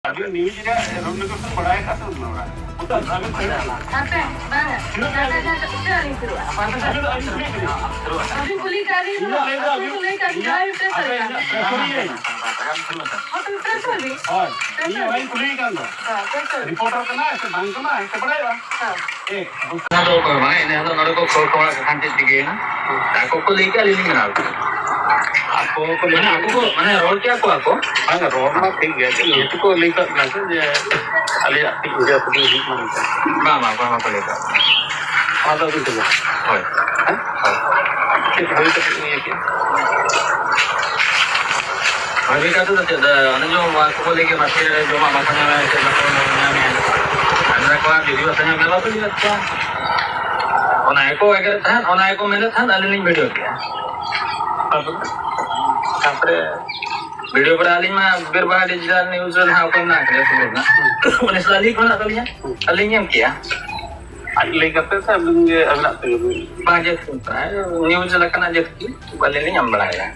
अभी न्यूज रे रोमिनेशन बढ़ाए का सब ना उतना अभी apa banget अभी कुली करी कुली करी जाए पे और ये भाई कुली का रिपोर्टर का ना ऐसे बैंक का ना ऐसे बढ़ाएगा एक ना तो भाई ने तो नरे को थोड़ा खांते दिखे ना आपको को लेके ले लेंगे आपको को लेना आपको माने रोड क्या को आपको हां रोड में ठीक है ये तो को लेकर ना जे अली इंडिया को भी मानता मामा को लेकर आधा भी तो होय अभी तक नहीं है अभी का तो अने जो को लेके माथे जो मामा को ना ऐसे में अंदर को वीडियो से में बात नहीं अच्छा ओना एको अगर था ओना एको मैंने था अलिंग वीडियो किया तापरे वीडियो पर अलिंग में बिरबा डिजिटल न्यूज़ ना को ना करे सुबह ओने सली को ना तलिया अलिंग हम किया अली करते से अभी अगला तो बाजे सुनता है न्यूज़ लखना जत की अलिंग हम बढ़ाया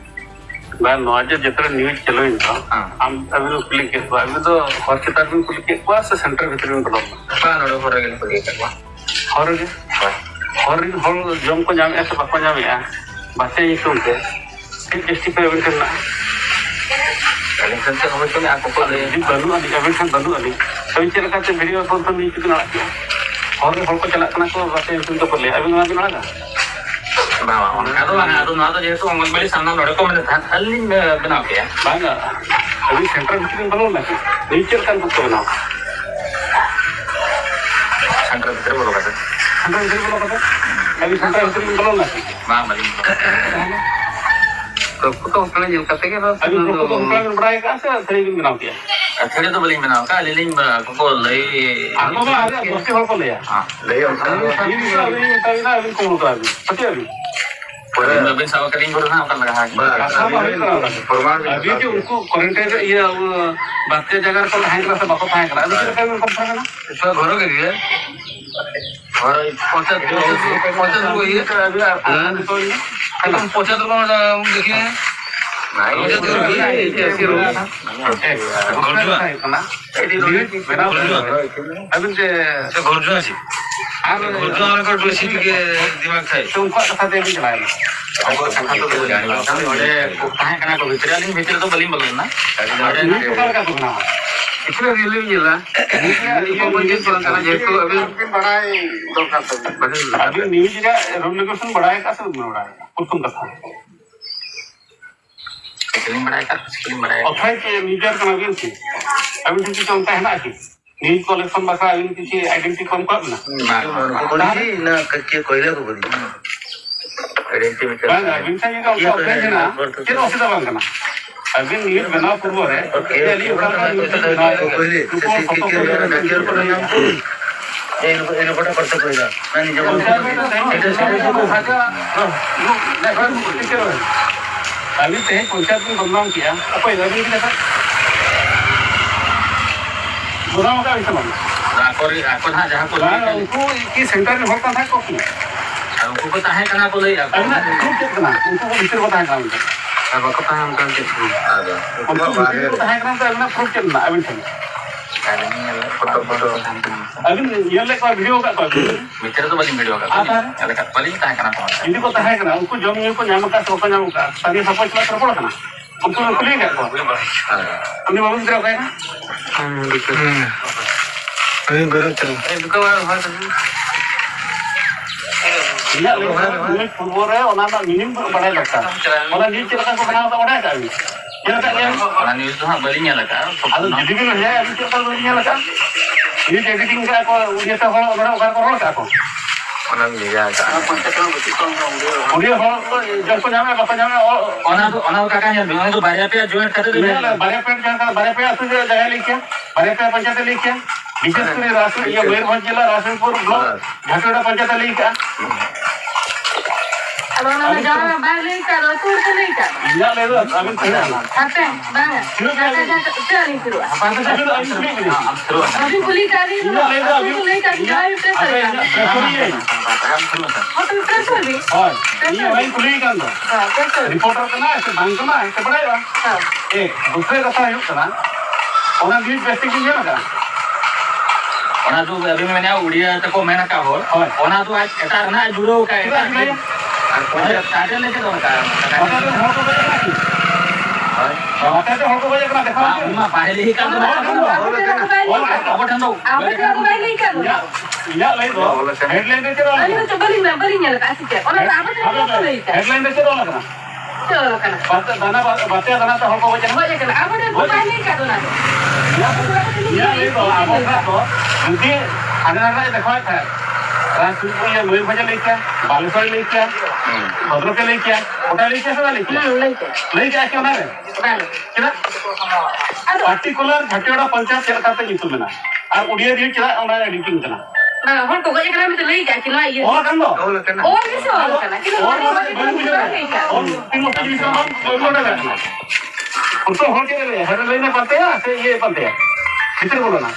मैं नॉलेज जितना न्यूज़ चलो इनका हम अभी तो क्लिक के तो अभी तो हॉस्पिटल में क्लिक के पास सेंटर भीतर में करो पानो हो रहा है क्लिक करवा और जम को जामे ऐसे बाको जामे बासे ही सुनते फिर जस्टिफाई अभी करना अलिंग से हो तो मैं आपको ले बलू अली अभी से बलू अली कभी चल का वीडियो तो नहीं कितना और को चला करना को बासे सुन तो कर ले अभी ना बिना लगा बाबा ಅದು ನಾನು ಜೇತು ಅಂಗನವಾಡಿ ಸಣ್ಣ ನೋಡ್ಕೊಂಡು ಅಲ್ಲಿ बनाओ बांगा अभी सेंटर भीतर बनो ना नीचे का बुक बना सेंटर भीतर बोलो बात सेंटर भीतर बनो बात अभी सेंटर भीतर बनो ना मां मली तो अपने जिल करते के बस अभी तो कंप्लेंट बढ़ाए का से थ्री दिन बनाओ किया थोड़े तो बलिंग बनाओ का लिलिंग को ले आपको आ रहा दोस्ती हॉल को ले हां ले ये अभी ना अभी कौन कर अभी पता अभी अभी सब कटिंग करो ना कर लगा अभी जो उनको क्वारंटाइन ये बाकी जगह पर हैंग रहा बाको हैंग रहा अभी क्या कर सकते ना इसका घरों के लिए और 50 को ये अभी तो हम 75 को देखिए अभी से घरजो আছে আর ঘরজো আমার বেশি দিকে দিমাগ খায় तो उनको कथा दे भी चलाए अब कथा तो जाने वाला ओडे काहे कना को भीतर आली भीतर तो बलिंग बोलन ना ओडे का तो ना इसलिए रिले जिला ये बजे चलना जेतो अभी बढ़ाए तो का अभी न्यूज़ रे रोमिनेशन बढ़ाए का सब बढ़ाए कुछ कथा फिल्म बढ़ाएगा ऑफलाइन के मीडिया का नवीन थी अभी किसी चलता है ना कि न्यूज़ कलेक्शन बसा अभी किसी आइडेंटिटी कम कर ना कोनी ना कच्चे कोयला को बोली आइडेंटिटी बांग अभी से ये का ऑफलाइन है ना ये ऑफिस बांग ना अभी न्यूज़ बना पूर्व है ये लिए बड़ा कोयले के नजर पर नाम ये बड़ा पड़ता कोयला मैं जब अभी से पंचायत में बदनाम किया अब अभी की देखा बदनाम का विषय मालूम आको ना जहां को उनको की सेंटर में होता था कॉफी उनको पता है कना को ले अभी ना ग्रुप कितना उनको वो भीतर बताया काम अब पता है हम कर के उनको भीतर बताया काम तो अभी ना प्रूफ कितना अभी से फोटो अभी ये ले का वीडियो का भीतर तो बलिंग वीडियो का अलग बलिंग ताहे कना तो इनको पता है ना उनको जम को नाम का सोका नाम का सारी सपोर्ट ला कर पड़ा ना उनको खुली है को उन्हें बाबू दिया है ना अभी घर चलो ए दुकान है ये ले फुटबॉल है और ना मिनिमम बड़ा लगता है और नीचे चला को बनाओ तो बड़ा है अभी ये क्या है और न्यूज़ तो बलिंग लगा अब जिदी भी है अभी तो बलिंग लगा ये एडिटिंग का को ये तो हो बड़ा का रोल का को ओना मिया का उड़िया हो जब को जामे बापा जामे ओना का है तो बारे पे ज्वाइन कर दे बारे पे जगह बारे पे असु जगह लिखिया बारे पे पंचायत लिखिया विशेष कर राष्ट्र ये मयूरभंज जिला राशनपुर ब्लॉक घाटोड़ा पंचायत लिखिया अब उन्होंने जाना बाहर नहीं करो टूर तो नहीं करो या ले दो अभी खड़ा है apa banget चलिए फिर अभी कुली करी कुली करी जाए पे होटल प्रेस भी और ये भाई कुली का अंदर रिपोर्टर का ना ऐसे बैंक का ना ऐसे बढ़ाएगा एक दूसरे का था युक्त ना ओना न्यूज बेसिक की है ना ओना जो अभी मैंने उड़िया तक मैंने का बोल ओना तो आज एटा ना जुड़ो का एटा और कोई टाइटल लेके तो का आता तो हमको बजे करा देखा मा पहले ही का तो या ले दो हेडलाइन दे चलो हेडलाइन दे चलो ना बात दाना तो हमको बजे या ले दो आपका तो यदि अनरा देखा था राजपुर ये मयूरभंज लेके बालेश्वर लेके भद्रक लेके ओटा लेके सब लेके क्यों ना रे क्या पार्टिकुलर झटेड़ा पंचायत चल करते जितु में ना और उड़िया दी चला ओना एडिटिंग करना हम को गए एकरा में तो लेके कि ना ये और कर लो और कैसे और करना कि और तीन मोटा जी से हम लोड करना उसको हो के ले हर लेना पड़ते हैं से ये पड़ते हैं कितने बोलो ना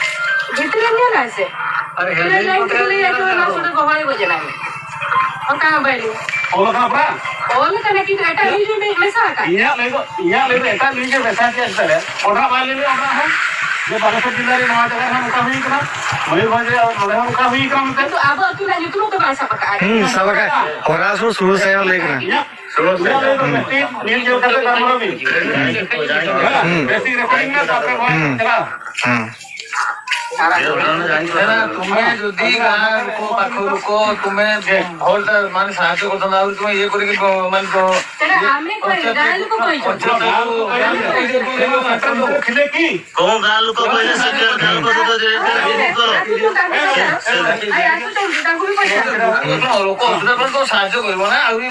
भीतर नहीं ना से अरे लाइन के लिए तो ना छोटे गहरे बजे ना और कहां बैठे और का अपना और करने की एटा न्यूज में मैसा का या ले दो एटा न्यूज के वैसा के अंदर है ओना वाले ले ओना है जो बालेश्वर जिला रे नवा जगह हम का हुई करा मयूरभंज और बड़े हम का हुई काम पे तो अब तू ना YouTube के भाषा पका सब का होरासुर शुरू से लेकर शुरू से नील जो करते काम रो भी बेसिक रिकॉर्डिंग में पात्र चला तुम्हें যদি গাঁ লোক পাখ লোক তুমি ভোট মানে সাহায্য করছো না তুমি ইয়ে করে মানে তো तेरा हमें कोई गाय को कोई खिले की कौन गाल को पहले से कर गाल को तो दे লোক অসুবিধা তো সাহায্য করবো না আହୁରି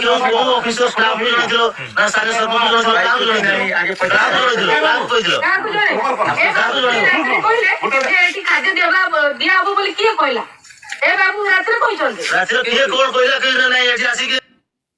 क्यों वो ऑफिसर स्टाफ भी नहीं दिलो ना सारे सब भी जो काम नहीं আগে काम दिलो काम कोई दिलो एटी खाद्य देबा दिया हबो बोली किए कहला ए बाबू रात्रे कहछन रात के कोन कोइला के नहीं एठी आसी के